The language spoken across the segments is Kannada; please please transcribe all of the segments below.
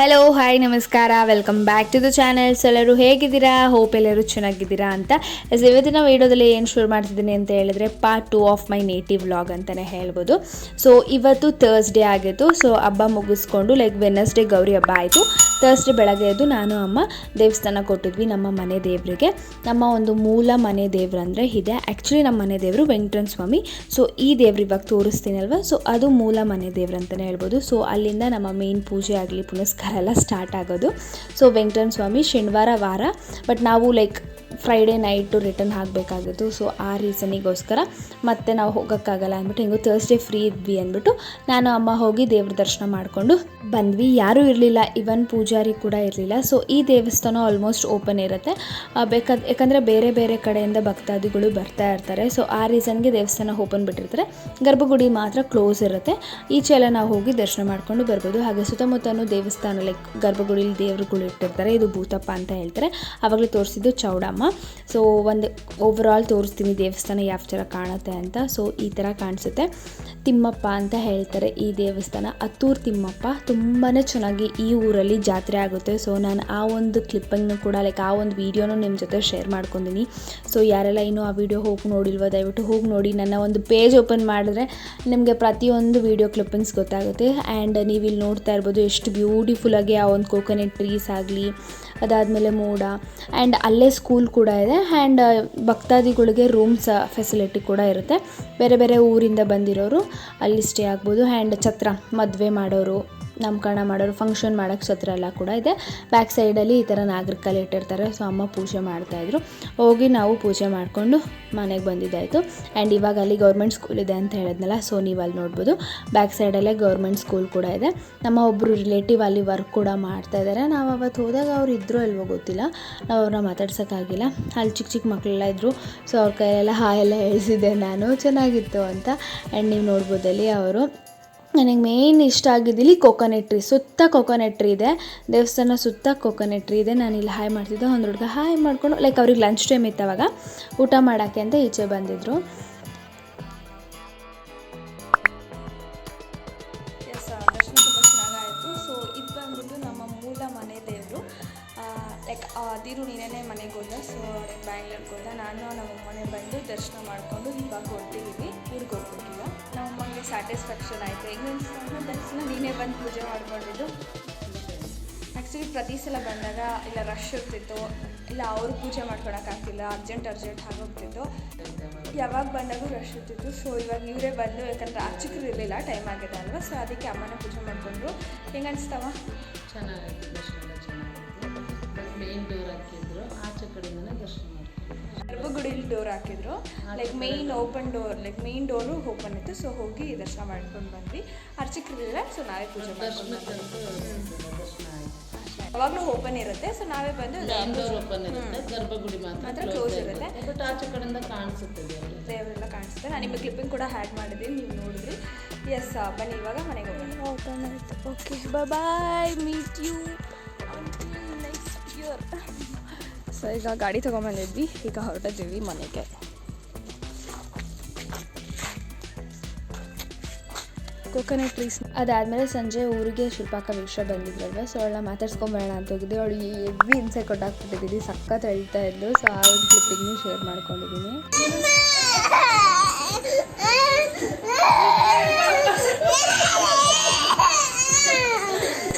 ಹಲೋ ಹಾಯ್ ನಮಸ್ಕಾರ, welcome back to the channels. ಎಲ್ಲರೂ ಹೇಗಿದ್ದೀರಾ? ಹೋಪ್ ಎಲ್ಲರೂ ಚೆನ್ನಾಗಿದ್ದೀರಾ ಅಂತ. ಇವತ್ತಿನ ವೀಡಿಯೋದಲ್ಲಿ ಏನು ಶುರು ಮಾಡ್ತಿದ್ದೀನಿ ಅಂತ ಹೇಳಿದ್ರೆ part 2 of my native vlog ಅಂತಲೇ ಹೇಳ್ಬೋದು. ಸೊ ಇವತ್ತು ಥರ್ಸ್ಡೇ ಆಗಿತ್ತು. ಸೊ ಹಬ್ಬ ಮುಗಿಸ್ಕೊಂಡು ವೆಡ್ನೆಸ್ಡೇ ಗೌರಿ ಹಬ್ಬ ಆಯಿತು. ಥರ್ಸ್ಡೇ ಬೆಳಗ್ಗೆ ಎದ್ದು ನಾನು ಅಮ್ಮ ದೇವಸ್ಥಾನ ಕೊಟ್ಟಿದ್ವಿ ನಮ್ಮ ಮನೆ ದೇವರಿಗೆ. ನಮ್ಮ ಒಂದು ಮೂಲ ಮನೆ ದೇವ್ರು ಅಂದರೆ ಇದೆ. ಆ್ಯಕ್ಚುಲಿ ನಮ್ಮ ಮನೆ ದೇವರು ವೆಂಕಟೇಶ್ವರ ಸ್ವಾಮಿ. ಸೊ ಈ ದೇವ್ರು ಇವಾಗ ತೋರಿಸ್ತೀನಲ್ವ, ಸೊ ಅದು ಮೂಲ ಮನೆ ದೇವ್ರು ಅಂತಲೇ ಹೇಳ್ಬೋದು. ಸೊ ಅಲ್ಲಿಂದ ನಮ್ಮ ಮೇನ್ ಪೂಜೆ ಆಗಲಿ ಪುನಸ್ಕಾರ ಎಲ್ಲ ಸ್ಟಾರ್ಟ್ ಆಗೋದು. ಸೊ ವೆಂಕಟೇಶ್ವರ ಸ್ವಾಮಿ ಶನಿವಾರ ವಾರ, ಬಟ್ ನಾವು ಫ್ರೈಡೇ ನೈಟು ರಿಟರ್ನ್ ಆಗಬೇಕಾಗಿತ್ತು. ಸೊ ಆ ರೀಸನಿಗೋಸ್ಕರ ಮತ್ತೆ ನಾವು ಹೋಗೋಕ್ಕಾಗಲ್ಲ ಅಂದ್ಬಿಟ್ಟು ಹೆಂಗೋ ಥರ್ಸ್ಡೇ ಫ್ರೀ ಇದ್ವಿ ಅಂದ್ಬಿಟ್ಟು ನಾನು ಅಮ್ಮ ಹೋಗಿ ದೇವ್ರ ದರ್ಶನ ಮಾಡಿಕೊಂಡು ಬಂದ್ವಿ. ಯಾರೂ ಇರಲಿಲ್ಲ, ಇವನ್ ಪೂಜಾರಿ ಕೂಡ ಇರಲಿಲ್ಲ. ಸೊ ಈ ದೇವಸ್ಥಾನ ಆಲ್ಮೋಸ್ಟ್ ಓಪನ್ ಇರುತ್ತೆ, ಯಾಕಂದರೆ ಬೇರೆ ಬೇರೆ ಕಡೆಯಿಂದ ಭಕ್ತಾದಿಗಳು ಬರ್ತಾ ಇರ್ತಾರೆ. ಸೊ ಆ ರೀಸನ್ಗೆ ದೇವಸ್ಥಾನ ಓಪನ್ ಬಿಟ್ಟಿರ್ತಾರೆ, ಗರ್ಭಗುಡಿ ಮಾತ್ರ ಕ್ಲೋಸ್ ಇರುತ್ತೆ. ಈಚೆ ಎಲ್ಲ ನಾವು ಹೋಗಿ ದರ್ಶನ ಮಾಡ್ಕೊಂಡು ಬರ್ಬೋದು. ಹಾಗೆ ಸುತ್ತಮುತ್ತಲೂ ದೇವಸ್ಥಾನ ಗರ್ಭಗುಡಿಲಿ ದೇವ್ರುಗಳು ಇಟ್ಟಿರ್ತಾರೆ. ಇದು ಭೂತಪ್ಪ ಅಂತ ಹೇಳ್ತಾರೆ. ಆವಾಗಲೇ ತೋರಿಸಿದ್ದು ಚೌಡಮ್ಮ. ಸೊ ಒಂದು ಓವರಾಲ್ ತೋರಿಸ್ತೀನಿ ದೇವಸ್ಥಾನ ಯಾವ ಥರ ಕಾಣುತ್ತೆ ಅಂತ. ಸೊ ಈ ಥರ ಕಾಣಿಸುತ್ತೆ. ತಿಮ್ಮಪ್ಪ ಅಂತ ಹೇಳ್ತಾರೆ ಈ ದೇವಸ್ಥಾನ, ಹತ್ತೂರು ತಿಮ್ಮಪ್ಪ. ತುಂಬಾ ಚೆನ್ನಾಗಿ ಈ ಊರಲ್ಲಿ ಜಾತ್ರೆ ಆಗುತ್ತೆ. ಸೊ ನಾನು ಆ ಒಂದು ಕ್ಲಿಪ್ಪಿಂಗ್ನು ಕೂಡ ಆ ಒಂದು ವೀಡಿಯೋನು ನಿಮ್ಮ ಜೊತೆ ಶೇರ್ ಮಾಡ್ಕೊಂಡಿನಿ. ಸೊ ಯಾರೆಲ್ಲ ಇನ್ನೂ ಆ ವಿಡಿಯೋ ಹೋಗಿ ನೋಡಿಲ್ವೋ ದಯವಿಟ್ಟು ಹೋಗಿ ನೋಡಿ. ನನ್ನ ಒಂದು ಪೇಜ್ ಓಪನ್ ಮಾಡಿದ್ರೆ ನಿಮಗೆ ಪ್ರತಿಯೊಂದು ವೀಡಿಯೋ ಕ್ಲಿಪ್ಪಿಂಗ್ಸ್ ಗೊತ್ತಾಗುತ್ತೆ. ಆ್ಯಂಡ್ ನೀವು ಇಲ್ಲಿ ನೋಡ್ತಾ ಇರ್ಬೋದು ಎಷ್ಟು ಬ್ಯೂಟಿಫುಲ್ಲಾಗಿ ಆ ಒಂದು ಕೋಕೋನಟ್ ಟ್ರೀಸ್ ಆಗಲಿ, ಅದಾದಮೇಲೆ ಮೋಡ, ಆ್ಯಂಡ್ ಅಲ್ಲೇ ಸ್ಕೂಲ್ ಕೂಡ ಇದೆ. ಆ್ಯಂಡ್ ಭಕ್ತಾದಿಗಳಿಗೆ ರೂಮ್ಸ್ ಫೆಸಿಲಿಟಿ ಕೂಡ ಇರುತ್ತೆ. ಬೇರೆ ಬೇರೆ ಊರಿಂದ ಬಂದಿರೋರು ಅಲ್ಲಿ ಸ್ಟೇ ಆಗ್ಬೋದು. ಆ್ಯಂಡ್ ಛತ್ರ, ಮದುವೆ ಮಾಡೋರು, ನಾಮಕರಣ ಮಾಡೋರು, ಫಂಕ್ಷನ್ ಮಾಡೋಕ್ಕೆ ಛತ್ರ ಎಲ್ಲ ಕೂಡ ಇದೆ. ಬ್ಯಾಕ್ ಸೈಡಲ್ಲಿ ಈ ಥರ ನಾಗರಿಕಲ್ಲಿ ಇಟ್ಟಿರ್ತಾರೆ. ಸೊ ಅಮ್ಮ ಪೂಜೆ ಮಾಡ್ತಾಯಿದ್ರು. ಹೋಗಿ ನಾವು ಪೂಜೆ ಮಾಡಿಕೊಂಡು ಮನೆಗೆ ಬಂದಿದ್ದಾಯಿತು. ಆ್ಯಂಡ್ ಇವಾಗ ಅಲ್ಲಿ ಗೌರ್ಮೆಂಟ್ ಸ್ಕೂಲ್ ಇದೆ ಅಂತ ಹೇಳಿದ್ನಲ್ಲ, ಸೊ ನೀವು ಅಲ್ಲಿ ನೋಡ್ಬೋದು ಬ್ಯಾಕ್ ಸೈಡಲ್ಲೇ ಗೌರ್ಮೆಂಟ್ ಸ್ಕೂಲ್ ಕೂಡ ಇದೆ. ನಮ್ಮ ಒಬ್ಬರು ರಿಲೇಟಿವ್ ಅಲ್ಲಿ ವರ್ಕ್ ಕೂಡ ಮಾಡ್ತಾಯಿದ್ದಾರೆ. ನಾವು ಅವತ್ತು ಹೋದಾಗ ಅವ್ರು ಇದ್ದರೂ ಅಲ್ವೋ ಗೊತ್ತಿಲ್ಲ, ನಾವು ಅವ್ರನ್ನ ಮಾತಾಡ್ಸೋಕ್ಕಾಗಿಲ್ಲ. ಅಲ್ಲಿ ಚಿಕ್ಕ ಚಿಕ್ಕ ಮಕ್ಕಳೆಲ್ಲ ಇದ್ದರು. ಸೊ ಅವ್ರ ಕೈಯೆಲ್ಲ ಹಾಯೆಲ್ಲ ಹೇಳ್ಸಿದ್ದೆ ನಾನು, ಚೆನ್ನಾಗಿತ್ತು ಅಂತ. ಆ್ಯಂಡ್ ನೀವು ನೋಡ್ಬೋದಲ್ಲಿ ಅವರು ನನಗೆ ಮೇನ್ ಇಷ್ಟ ಆಗಿದ್ದಿಲ್ಲಿ ಕೋಕೋನಟ್ ಟ್ರೀ. ಸುತ್ತ ಕೋಕೋನಟ್ ಟ್ರೀ ಇದೆ, ದೇವಸ್ಥಾನ ಸುತ್ತ ಕೋಕೋನಟ್ ಟ್ರೀ ಇದೆ. ನಾನು ಇಲ್ಲಿ ಹಾಯ್ ಮಾಡ್ತಿದ್ದೆ. ಒಂದು ಹುಡುಗ ಹಾಯ್ ಮಾಡಿಕೊಂಡು ಅವ್ರಿಗೆ ಲಂಚ್ ಟೈಮ್ ಇತ್ತು, ಅವಾಗ ಊಟ ಮಾಡೋಕ್ಕೆ ಅಂತ ಈಚೆ ಬಂದಿದ್ದರು. ದರ್ಶನ ತುಂಬ ಚೆನ್ನಾಗಾಯಿತು. ಸೊ ಇದು ಬಂದ್ಬಿಟ್ಟು ನಮ್ಮ ಮೂಲ ಮನೆ ದೇವರು. ಅದಿರು ನೀನೇ ಮನೆಗೆ ಹೋದ. ಸೊ ಬ್ಯಾಂಗ್ಳೂರ್ಗೆ ಹೋದ. ನಾನು ನಮ್ಮ ಮನೆ ಬಂದು ದರ್ಶನ ಮಾಡಿಕೊಂಡು ಇವಾಗ ಹೊರಟಿದ್ದೀವಿ. ಊರಿಗೆ ಹೋಗ್ಬಿಟ್ಟಿಲ್ಲ. ನಮ್ಮಮ್ಮಂಗೆ ಸ್ಯಾಟಿಸ್ಫ್ಯಾಕ್ಷನ್ ಆಯಿತು. ಹೆಂಗೆ ಅನಿಸ್ಕೊಂಡು ತಕ್ಷಣ ನೀನೇ ಬಂದು ಪೂಜೆ ಮಾಡ್ಕೊಂಡಿದ್ದು. ಆ್ಯಕ್ಚುಲಿ ಪ್ರತಿ ಸಲ ಬಂದಾಗ ಇಲ್ಲ ರಶ್ ಇರ್ತಿತ್ತು, ಇಲ್ಲ ಅವರು ಪೂಜೆ ಮಾಡ್ಕೊಳಕ್ಕಾಗ್ತಿಲ್ಲ, ಅರ್ಜೆಂಟ್ ಆಗೋಗ್ತಿತ್ತು. ಯಾವಾಗ ಬಂದಾಗೂ ರಶ್ ಇರ್ತಿತ್ತು. ಸೊ ಇವಾಗ ಇವರೇ ಬಂದು, ಯಾಕಂದರೆ ಅರ್ಚಕರು ಇರಲಿಲ್ಲ, ಟೈಮ್ ಆಗಿದೆ ಅಲ್ವಾ. ಸೊ ಅದಕ್ಕೆ ಅಮ್ಮನೇ ಪೂಜೆ ಮಾಡಿಕೊಂಡ್ರು. ಹೆಂಗೆ ಅನಿಸ್ತವ? ಚೆನ್ನಾಗಿತ್ತು, ದರ್ಶನ ಚೆನ್ನಾಗಿತ್ತು. ಮೇನ್ ಡೋರ್ ಹಾಕಿದ್ರು, ಆಚೆ ಕಡೆಯಿಂದನೇ ದರ್ಶನ ಮಾಡ್ತಾರೆ. ಗರ್ಭಗುಡಿಲಿ ಡೋರ್ ಹಾಕಿದ್ರು, main open door, main door open ಇತ್ತು. ಸೊ ಹೋಗಿ ದರ್ಶನ ಮಾಡ್ಕೊಂಡು ಬಂದ್ವಿ. ಅರ್ಚಕರಿಲ್ಲ, ಸೊ ನಾವೇ ಪೂಜೆ ಮಾಡ್ಕೊಂಡು ದರ್ಶನ ಆಯಿತು. ಅವಾಗಲೂ ಓಪನ್ ಇರುತ್ತೆ. ಸೊ ನಾವೇ ಬಂದು ಡೋರ್ ಓಪನ್ ಇರುತ್ತೆ, ಗರ್ಭಗುಡಿ ಮಾತ್ರ ಕ್ಲೋಸ್ ಇರುತ್ತೆ. ಬಟ್ ಆಚೆ ಕಡೆಯಿಂದ ಕಾಣಿಸುತ್ತೆ ದೇವರೆಲ್ಲ ಕಾಣಿಸುತ್ತೆ. ನಾನು ನಿಮಗೆ ಕ್ಲಿಪ್ಪಿಂಗ್ ಕೂಡ ಹ್ಯಾಡ್ ಮಾಡಿದ್ದೀನಿ, ನೀವು ನೋಡಿದ್ರಿ. ಎಸ್, ಬನ್ನಿ ಇವಾಗ ಮನೆಗೆ ಹೋಗೋಣ. ಓಪನ್ ಆಯಿತು. Okay, bye, meet you next year. So ಈಗ ಗಾಡಿ ತೊಗೊಂಬಂದಿದ್ವಿ, ಈಗ ಹೊರಟಿದ್ದೀವಿ ಮನೆಗೆ. ಕೋಕೋನಟ್ ಟ್ರೀಸ್ ಅದಾದಮೇಲೆ ಸಂಜೆ ಊರಿಗೆ ಶಿಲ್ಪಾಕ ವೀಕ್ಷ ಬಂದಿದ್ರಲ್ವ. ಸೊ ಅವಳನ್ನ ಮಾತಾಡ್ಸ್ಕೊಂಬೇಡ ಅಂತ ಹೋಗಿದ್ದೆ. ಅವಳಿಗೆ ಎವ್ವಿ ಹಿಂಸೆ ಕೊಟ್ಟಾಕ್ಬಿಟ್ಟಿದ್ದೀನಿ, ಸಖತ್ ಹೇಳ್ತಾ ಇದ್ಲು. ಸೊ ಆ ಒಂದು ಕ್ಲಿಪ್ಪಿಂಗ್ನು ಶೇರ್ ಮಾಡ್ಕೊಂಡಿದ್ದೀನಿ.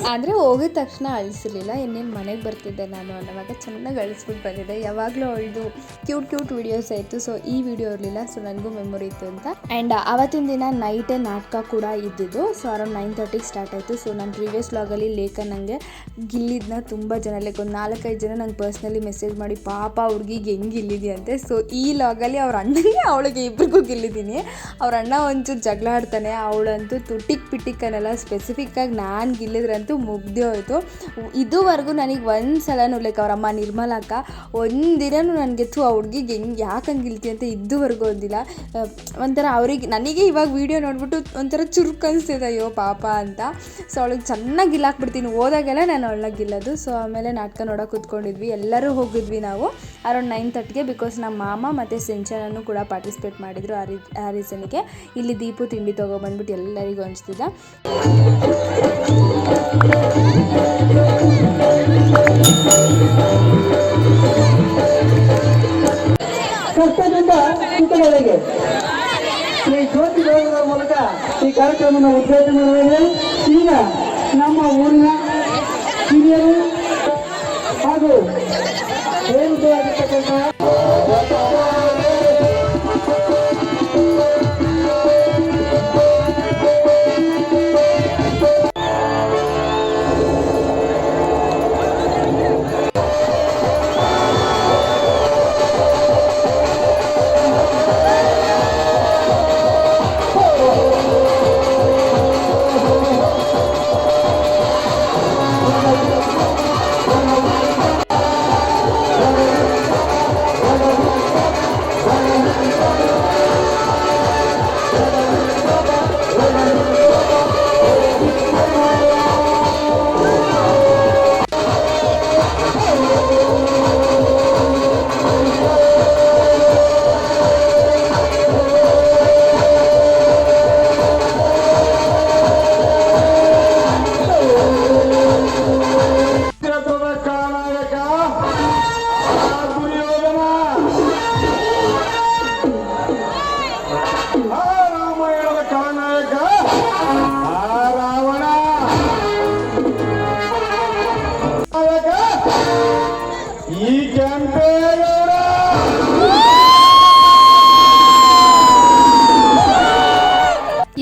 ಅಂದರೆ ಹೋಗಿದ ತಕ್ಷಣ ಅಳಿಸಿರ್ಲಿಲ್ಲ, ಇನ್ನೇನು ಮನೆಗೆ ಬರ್ತಿದ್ದೆ ನಾನು ಅನ್ನೋವಾಗ ಚೆನ್ನಾಗಿ ಅಳಿಸ್ಬಿಟ್ಟು ಬಂದಿದ್ದೆ. ಯಾವಾಗಲೂ ಅವಳದು ಕ್ಯೂಟ್ ವೀಡಿಯೋಸ್ ಆಯಿತು. ಸೊ ಈ ವಿಡಿಯೋ ಇರಲಿಲ್ಲ, ಸೊ ನನಗೂ ಮೆಮೊರಿ ಇತ್ತು ಅಂತ. ಆ್ಯಂಡ್ ಆವತ್ತಿನ ದಿನ ನೈಟೇ ನಾಟಕ ಕೂಡ ಇದ್ದಿದ್ದು. ಸೊ ಅರೌಂಡ್ 9:30ಗೆ ಸ್ಟಾರ್ಟ್ ಆಯಿತು. ಸೊ ನಾನು ಪ್ರೀವಿಯಸ್ ವ್ಲಾಗಲ್ಲಿ ನನಗೆ ಗಿಲ್ಲಿದ್ನ ತುಂಬ ಜನ ಒಂದು 4-5 ಜನ ನಂಗೆ ಪರ್ಸ್ನಲಿ ಮೆಸೇಜ್ ಮಾಡಿ ಪಾಪ ಹುಡುಗಿಗೆ ಹೆಂಗೆ ಗಿಲ್ಲಿದೆಯಂತೆ. ಸೊ ಈ ವ್ಲಾಗಲ್ಲಿ ಅವ್ರ ಅಣ್ಣನಿಗೆ ಅವಳಿಗೆ ಇಬ್ಬರಿಗೂ ಗಿಲ್ಲಿದ್ದೀನಿ. ಅವ್ರ ಅಣ್ಣ ಒಂಚೂರು ಜಗಳ ಆಡ್ತಾನೆ, ಅವಳಂತೂ ತುಟಿಕ್ ಪಿಟಿಕ್ಕನೆಲ್ಲ. ಸ್ಪೆಸಿಫಿಕ್ಕಾಗಿ ನಾನು ಗಿಲ್ಲಿದ್ರಂತೂ ಮುಗ್ದೇ ಹೋಯಿತು. ಇದುವರೆಗೂ ನನಗೆ ಒಂದು ಸಲನೂ ಅವರಮ್ಮ ನಿರ್ಮಲಕ್ಕ ಒಂದಿನೂ ನನಗೆ ಆ ಹುಡುಗಿಗೆ ಹೆಂಗೆ ಯಾಕೆ ಹಂಗೆ ಗಿಲ್ತಿ ಅಂತ ಇದುವರೆಗೂ ಓದಿಲ್ಲ. ಒಂಥರ ಅವರಿಗೆ ನನಗೆ ಇವಾಗ ವೀಡಿಯೋ ನೋಡ್ಬಿಟ್ಟು ಒಂಥರ ಚುರುಕು ಅನಿಸ್ತಿದೆ, ಅಯ್ಯೋ ಪಾಪ ಅಂತ. ಸೊ ಅವಳಿಗೆ ಚೆನ್ನಾಗಿ ಗಿಲ್ಲಾಕ್ಬಿಡ್ತೀನಿ, ಹೋದಾಗೆಲ್ಲ ನಾನು ಅವಳನ್ನ ಗಿಲ್ಲೋದು. ಸೊ ಆಮೇಲೆ ನಾಟಕ ನೋಡೋಕೆ ಕೂತ್ಕೊಂಡಿದ್ವಿ, ಎಲ್ಲರೂ ಹೋಗಿದ್ವಿ ನಾವು ಅರೌಂಡ್ 9:30ಗೆ. ಬಿಕಾಸ್ ನಮ್ಮ ಮಾಮ ಮತ್ತು ಸಿಂಚನೂ ಕೂಡ ಪಾರ್ಟಿಸಿಪೇಟ್ ಮಾಡಿದರು. ಆ ರೀಸನ್ಗೆ ಇಲ್ಲಿ ದೀಪು ತಿಂಡಿ ತೊಗೊಬಂದ್ಬಿಟ್ಟು ಎಲ್ಲರಿಗೂ ಹಂಚ್ತಿದ್ದ. ಕಾರ್ಯಕ್ರಮವನ್ನು ಉದ್ಘಾಟನೆ ಮಾಡುವಾಗ ಈಗ ನಮ್ಮ ಊರಿನ ಹಿರಿಯರು ಹಾಗೂ ವೇದಿಕೆಯಾಗಿರ್ತಕ್ಕಂಥ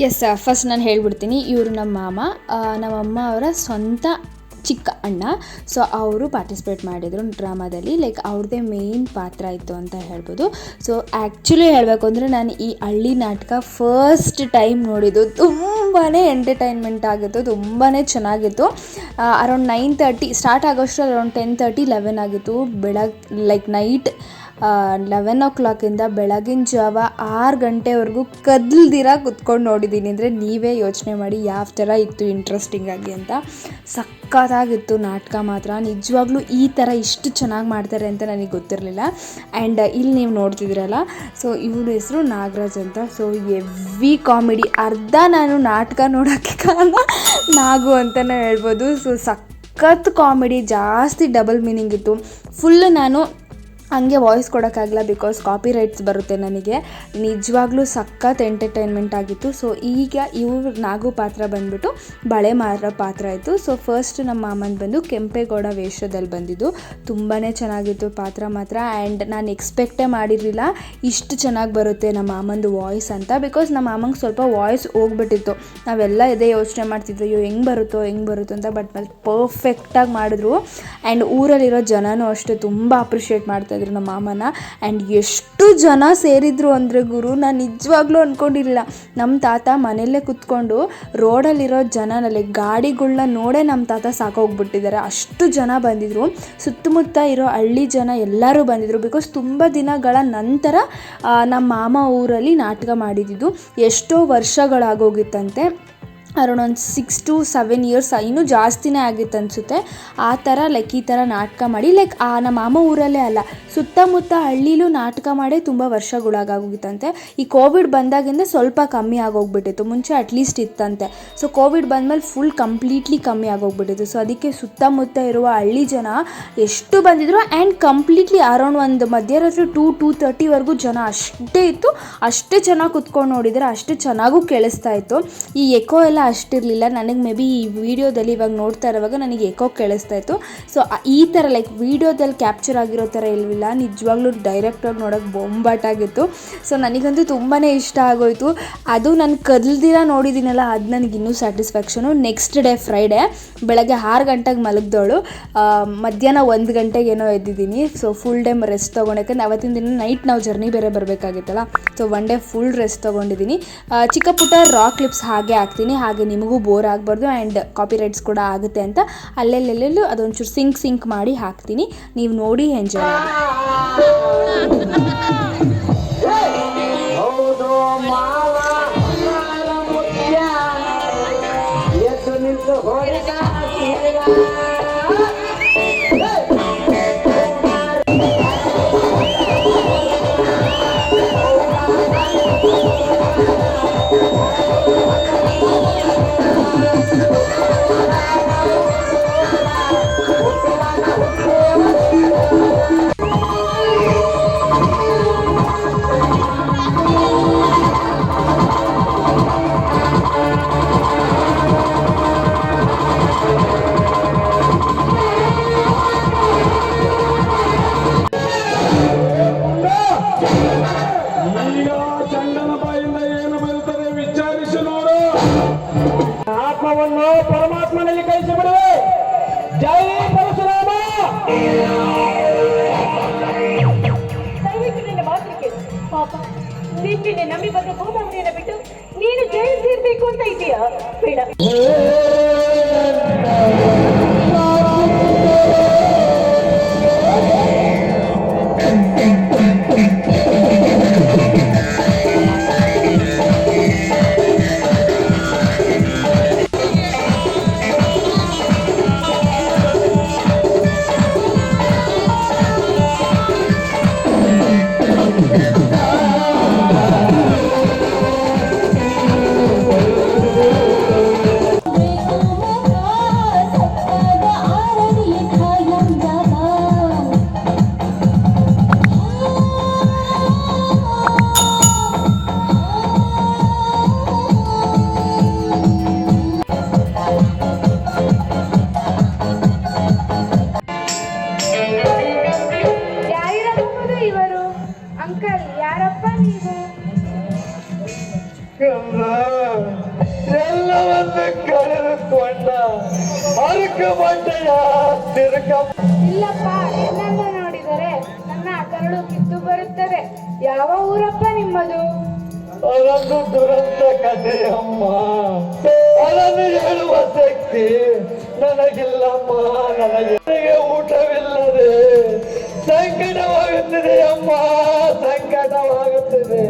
ಎಸ್, ಫಸ್ಟ್ ನಾನು ಹೇಳ್ಬಿಡ್ತೀನಿ. ಇವರು ನಮ್ಮ ಮಾಮ, ನಮ್ಮಮ್ಮ ಅವರ ಸ್ವಂತ ಚಿಕ್ಕ ಅಣ್ಣ. ಸೊ ಅವರು ಪಾರ್ಟಿಸಿಪೇಟ್ ಮಾಡಿದರು ಡ್ರಾಮಾದಲ್ಲಿ. ಲೈಕ್ ಅವ್ರದ್ದೇ ಮೇಯ್ನ್ ಪಾತ್ರ ಇತ್ತು ಅಂತ ಹೇಳ್ಬೋದು. ಸೊ ಆ್ಯಕ್ಚುಲಿ ಹೇಳಬೇಕು ಅಂದರೆ ನಾನು ಈ ಹಳ್ಳಿ ನಾಟಕ ಫಸ್ಟ್ ಟೈಮ್ ನೋಡಿದ್ದು. ತುಂಬಾ ಎಂಟರ್ಟೈನ್ಮೆಂಟ್ ಆಗಿತ್ತು, ತುಂಬಾ ಚೆನ್ನಾಗಿತ್ತು. ಅರೌಂಡ್ 9:30 ಸ್ಟಾರ್ಟ್ ಆಗೋಷ್ಟರಲ್ಲಿ ಅರೌಂಡ್ 10:30, 11 ಆಗಿತ್ತು. ಲೈಕ್ ನೈಟ್ 11 o'clock ಬೆಳಗಿನ ಜಾವ 6 ಗಂಟೆವರೆಗೂ ಕದಲ್ದಿರ ಕುತ್ಕೊಂಡು ನೋಡಿದ್ದೀನಿ. ಅಂದರೆ ನೀವೇ ಯೋಚನೆ ಮಾಡಿ ಯಾವ ಥರ ಇತ್ತು ಇಂಟ್ರೆಸ್ಟಿಂಗ್ ಆಗಿ ಅಂತ. ಸಖತ್ತಾಗಿತ್ತು ನಾಟಕ ಮಾತ್ರ. ನಿಜವಾಗ್ಲೂ ಈ ಥರ ಇಷ್ಟು ಚೆನ್ನಾಗಿ ಮಾಡ್ತಾರೆ ಅಂತ ನನಗೆ ಗೊತ್ತಿರಲಿಲ್ಲ. ಆ್ಯಂಡ್ ಇಲ್ಲಿ ನೀವು ನೋಡ್ತಿದ್ದೀರಲ್ಲ, ಸೊ ಇವ್ರ ಹೆಸರು ನಾಗರಾಜ್ ಅಂತ. So heavy comedy. ಅರ್ಧ ನಾನು ನಾಟಕ ನೋಡೋಕ್ಕೆ ಕಾರಣ ನಾಗು ಅಂತಲೇ ಹೇಳ್ಬೋದು. ಸೊ ಸಖತ್ ಕಾಮಿಡಿ, ಜಾಸ್ತಿ ಡಬಲ್ ಮೀನಿಂಗ್ ಇತ್ತು. ಫುಲ್ಲು ನಾನು ಹಂಗೆ ವಾಯ್ಸ್ ಕೊಡೋಕ್ಕಾಗಲ್ಲ, ಬಿಕಾಸ್ ಕಾಪಿ ರೈಟ್ಸ್ ಬರುತ್ತೆ ನನಗೆ. ನಿಜವಾಗ್ಲೂ ಸಖತ್ ಎಂಟರ್ಟೈನ್ಮೆಂಟ್ ಆಗಿತ್ತು. ಸೊ ಈಗ ಇವ್ರ ನಾಗು ಪಾತ್ರ ಬಂದುಬಿಟ್ಟು ಬಳೆ ಮಾರೋ ಪಾತ್ರ ಆಯಿತು. ಸೊ ಫಸ್ಟ್ ನಮ್ಮ ಮಾಮನ ಬಂದು ಕೆಂಪೇಗೌಡ ವೇಷದಲ್ಲಿ ಬಂದಿದ್ದು. ತುಂಬಾ ಚೆನ್ನಾಗಿತ್ತು ಪಾತ್ರ ಮಾತ್ರ. ಆ್ಯಂಡ್ ನಾನು ಎಕ್ಸ್ಪೆಕ್ಟೇ ಮಾಡಿರಲಿಲ್ಲ ಇಷ್ಟು ಚೆನ್ನಾಗಿ ಬರುತ್ತೆ ನಮ್ಮ ಮಾಮಂದು ವಾಯ್ಸ್ ಅಂತ. ಬಿಕಾಸ್ ನಮ್ಮ ಮಾಮಂಗೆ ಸ್ವಲ್ಪ ವಾಯ್ಸ್ ಹೋಗ್ಬಿಟ್ಟಿತ್ತು. ನಾವೆಲ್ಲ ಇದೇ ಯೋಚನೆ ಮಾಡ್ತಿದ್ವಿ, ಅಯ್ಯೋ ಹೆಂಗೆ ಬರುತ್ತೋ ಅಂತ. ಬಟ್ ಪರ್ಫೆಕ್ಟಾಗಿ ಮಾಡಿದ್ರು. ಆ್ಯಂಡ್ ಊರಲ್ಲಿರೋ ಜನನೂ ಅಷ್ಟೇ ತುಂಬ ಅಪ್ರಿಷಿಯೇಟ್ ಮಾಡ್ತಾಯಿದ್ರು ನಮ್ಮ ಮಾಮನ. ಆ್ಯಂಡ್ ಎಷ್ಟು ಜನ ಸೇರಿದ್ರು ಅಂದರೆ ಗುರು, ನಾನು ನಿಜವಾಗ್ಲೂ ಅಂದ್ಕೊಂಡಿರಲಿಲ್ಲ. ನಮ್ಮ ತಾತ ಮನೆಯಲ್ಲೇ ಕೂತ್ಕೊಂಡು ರೋಡಲ್ಲಿರೋ ಜನನಲ್ಲಿ ಗಾಡಿಗಳನ್ನ ನೋಡೇ ನಮ್ಮ ತಾತ ಸಾಕೋಗ್ಬಿಟ್ಟಿದ್ದಾರೆ. ಅಷ್ಟು ಜನ ಬಂದಿದ್ದರು. ಸುತ್ತಮುತ್ತ ಇರೋ ಹಳ್ಳಿ ಜನ ಎಲ್ಲರೂ ಬಂದಿದ್ದರು. ಬಿಕಾಸ್ ತುಂಬ ದಿನಗಳ ನಂತರ ನಮ್ಮ ಮಾಮ ಊರಲ್ಲಿ ನಾಟಕ ಮಾಡಿದ್ದು. ಎಷ್ಟೋ ವರ್ಷಗಳಾಗೋಗಿತ್ತಂತೆ. ಅರೌಂಡ್ ಒಂದು 6 to 7 years, ಇನ್ನೂ ಜಾಸ್ತಿನೇ ಆಗಿತ್ತು ಅನಿಸುತ್ತೆ. ಆ ಥರ ಲೈಕ್ ಈ ಥರ ನಾಟಕ ಮಾಡಿ ಲೈಕ್ ನಮ್ಮ ಮಾಮ ಊರಲ್ಲೇ ಅಲ್ಲ, ಸುತ್ತಮುತ್ತ ಹಳ್ಳೀಲೂ ನಾಟಕ ಮಾಡೇ ತುಂಬ ವರ್ಷಗಳಾಗೋಗಿತ್ತಂತೆ. ಈ ಕೋವಿಡ್ ಬಂದಾಗಿಂದ ಸ್ವಲ್ಪ ಕಮ್ಮಿ ಆಗೋಗ್ಬಿಟ್ಟಿತ್ತು. ಮುಂಚೆ ಅಟ್ಲೀಸ್ಟ್ ಇತ್ತಂತೆ. ಸೊ ಕೋವಿಡ್ ಬಂದಮೇಲೆ ಫುಲ್ ಕಂಪ್ಲೀಟ್ಲಿ ಕಮ್ಮಿ ಆಗೋಗ್ಬಿಟ್ಟಿತ್ತು. ಸೊ ಅದಕ್ಕೆ ಸುತ್ತಮುತ್ತ ಇರುವ ಹಳ್ಳಿ ಜನ ಎಷ್ಟು ಬಂದಿದ್ರು. ಆ್ಯಂಡ್ ಕಂಪ್ಲೀಟ್ಲಿ ಅರೌಂಡ್ ಒಂದು ಮಧ್ಯರಾತ್ರಿ 2-2:30ವರೆಗೂ ಜನ ಅಷ್ಟೇ ಇತ್ತು. ಅಷ್ಟೇ ಚೆನ್ನಾಗಿ ಕುತ್ಕೊಂಡು ನೋಡಿದರೆ ಅಷ್ಟೇ ಚೆನ್ನಾಗೂ ಕೇಳಿಸ್ತಾ ಇತ್ತು. ಈ ಎಕೋ ಎಲ್ಲ ಅಷ್ಟಿರಲಿಲ್ಲ. ನನಗೆ ಮೇ ಬಿ ಈ ವಿಡಿಯೋದಲ್ಲಿ ಇವಾಗ ನೋಡ್ತಾ ಇರುವಾಗ ನನಗೆ ಎಕೋ ಕೇಳಿಸ್ತಾ ಇತ್ತು. ಸೊ ಈ ಥರ ಲೈಕ್ ವಿಡಿಯೋದಲ್ಲಿ ಕ್ಯಾಪ್ಚರ್ ಆಗಿರೋ ಥರ ಇಲ್ವಿಲ್ಲ. ನಿಜವಾಗ್ಲೂ ಡೈರೆಕ್ಟಾಗಿ ನೋಡೋಕ್ಕೆ ಬೊಂಬಾಟಾಗಿತ್ತು. ಸೊ ನನಗಂತೂ ತುಂಬಾ ಇಷ್ಟ ಆಗೋಯಿತು. ಅದು ನಾನು ಕದಲ್ದಿರ ನೋಡಿದ್ದೀನಲ್ಲ, ಅದು ನನಗೆ ಇನ್ನೂ ಸ್ಯಾಟಿಸ್ಫ್ಯಾಕ್ಷನು. ನೆಕ್ಸ್ಟ್ ಡೇ ಫ್ರೈಡೇ ಬೆಳಗ್ಗೆ 6 ಗಂಟೆಗೆ ಮಲಗಿದವಳು ಮಧ್ಯಾಹ್ನ 1 ಗಂಟೆಗೇನೋ ಎದ್ದಿದ್ದೀನಿ. ಸೊ ಫುಲ್ ಡೇ ರೆಸ್ಟ್ ತೊಗೊಂಡು, ಯಾಕಂದರೆ ಅವತ್ತಿನ ದಿನ ನೈಟ್ ನಾವು ಜರ್ನಿ ಬೇರೆ ಬರಬೇಕಾಗಿತ್ತಲ್ಲ. ಸೊ 1 ಡೇ ಫುಲ್ ರೆಸ್ಟ್ ತೊಗೊಂಡಿದ್ದೀನಿ. ಚಿಕ್ಕ ಪುಟ್ಟ ರಾ ಕ್ಲಿಪ್ಸ್ ಹಾಗೆ ಹಾಕ್ತೀನಿ, ಹಾಗೆ ನಿಮಗೂ ಬೋರ್ ಆಗಬಾರ್ದು. ಆ್ಯಂಡ್ ಕಾಪಿ ರೈಟ್ಸ್ ಕೂಡ ಆಗುತ್ತೆ ಅಂತ ಅಲ್ಲೆಲ್ಲೆಲ್ಲೂ ಅದೊಂಚೂರು ಸಿಂಕ್ ಮಾಡಿ ಹಾಕ್ತೀನಿ. ನೀವು ನೋಡಿ ಎಂಜಾಯ್ ಮಾಡಿ. ಇಷ್ಟೇನೆ ನಂಬಿ ಬಂದ ಗೋದಾವರಿಯನ್ನ ಬಿಟ್ಟು ನೀನು ಜೈಲು ಸೇರ್ಬೇಕು ಅಂತ ಇದೆಯಾ? ಬೇಡ. ಅಂಕಲ್ ಯಾರಪ್ಪ ನೀವು? ಎಲ್ಲವನ್ನು ಕಳೆದುಕೊಂಡ ಅರ್ಕ ಬಂಡೆಯ ತಿರುಕ. ಇಲ್ಲಪ್ಪ, ಎಲ್ಲನ್ನು ನೋಡಿದರೆ ನನ್ನ ಕರಳು ಕಿತ್ತು ಬರುತ್ತದೆ. ಯಾವ ಊರಪ್ಪ ನಿಮ್ಮದು? ಅದೊಂದು ದುರಂತ ಕಥೆಯಮ್ಮ. ಅದನ್ನು ಹೇಳುವ ಶಕ್ತಿ ನನಗಿಲ್ಲಮ್ಮ. ನನಗೆ ಊಟವಿಲ್ಲದೆ ಸಂಕಟವಾಗುತ್ತಿದೆ ಅಮ್ಮ, ಸಂಕಟವಾಗುತ್ತಿದೆ.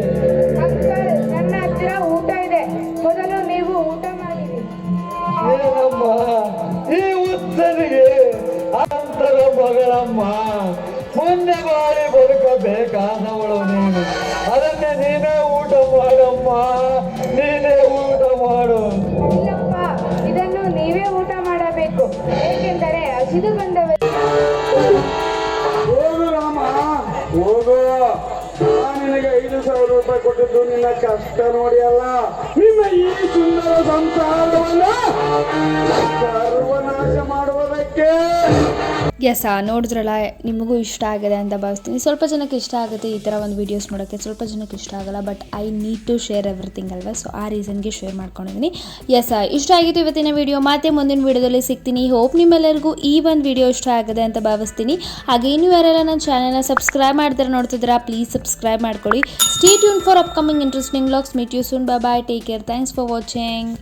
ಅಂಕಲ್, ನನ್ನ ಹತ್ತಿರ ಊಟ ಇದೆ, ಮೊದಲು ನೀವು ಊಟ ಮಾಡಿರಿ. ಏನಮ್ಮ ಈ ಉತ್ತರಿಗೆ ಅಂತರ ಮಗಳಮ್ಮ, ಮುಂದೆ ಬಾರಿ ಬದುಕಬೇಕಾದವಳು ನೀನು. ಅದನ್ನೇ ನೀನೇ ಊಟ ಮಾಡಮ್ಮ, ನೀನೇ ಊಟ ಮಾಡು. ಇಲ್ಲಪ್ಪ, ಇದನ್ನು ನೀವೇ ಊಟ ಮಾಡಬೇಕು, ಏಕೆಂದರೆ ಹಸಿದು ಬಂದವರು. ಹೋಗು ರಾಮ, ಹೋಗು. ನಿನಗೆ 5,000 ರೂಪಾಯಿ ಕೊಟ್ಟಿದ್ದು ನಿನ್ನ ಕಷ್ಟ ನೋಡಿ ಅಲ್ಲ, ನಿನ್ನ ಈ ಸುಂದರ ಸಂಸಾರವನ್ನ ಸರ್ವನಾಶ ಮಾಡುವುದಕ್ಕೆ. ಎಸ್ ನೋಡಿದ್ರಲ್ಲ, ನಿಮಗೂ ಇಷ್ಟ ಆಗಿದೆ ಅಂತ ಭಾವಿಸ್ತೀನಿ. ಸ್ವಲ್ಪ ಜನಕ್ಕೆ ಇಷ್ಟ ಆಗುತ್ತೆ ಈ ಥರ ಒಂದು ವೀಡಿಯೋಸ್ ನೋಡೋಕ್ಕೆ, ಸ್ವಲ್ಪ ಜನಕ್ಕೆ ಇಷ್ಟ ಆಗಲ್ಲ. But I need to share everything ಅಲ್ವಾ, ಸೊ ಆ ರೀಸನ್ಗೆ ಶೇರ್ ಮಾಡ್ಕೊಂಡಿದ್ದೀನಿ. ಎಸ್, ಇಷ್ಟ ಆಗಿತ್ತು ಇವತ್ತಿನ ವೀಡಿಯೋ. ಮತ್ತೆ ಮುಂದಿನ ವೀಡಿಯೋದಲ್ಲಿ ಸಿಗ್ತೀನಿ. ಹೋಪ್ ನಿಮ್ಮೆಲ್ಲರಿಗೂ ಈ ಒಂದು ವೀಡಿಯೋ ಇಷ್ಟ ಆಗಿದೆ ಅಂತ ಭಾವಿಸ್ತೀನಿ. ಹಾಗೆ ನೀವು ಯಾರೆಲ್ಲ ನನ್ನ ಚಾನಲ್ನ ಸಬ್ಸ್ಕ್ರೈಬ್ ಮಾಡ್ತಾರೆ ನೋಡ್ತಿದ್ದೀರಾ, ಪ್ಲೀಸ್ ಸಬ್ಸ್ಕ್ರೈಬ್ ಮಾಡ್ಕೊಳ್ಳಿ. Stay tune for upcoming interesting vlogs. Meet you soon. Bye bye, take care, thanks for watching.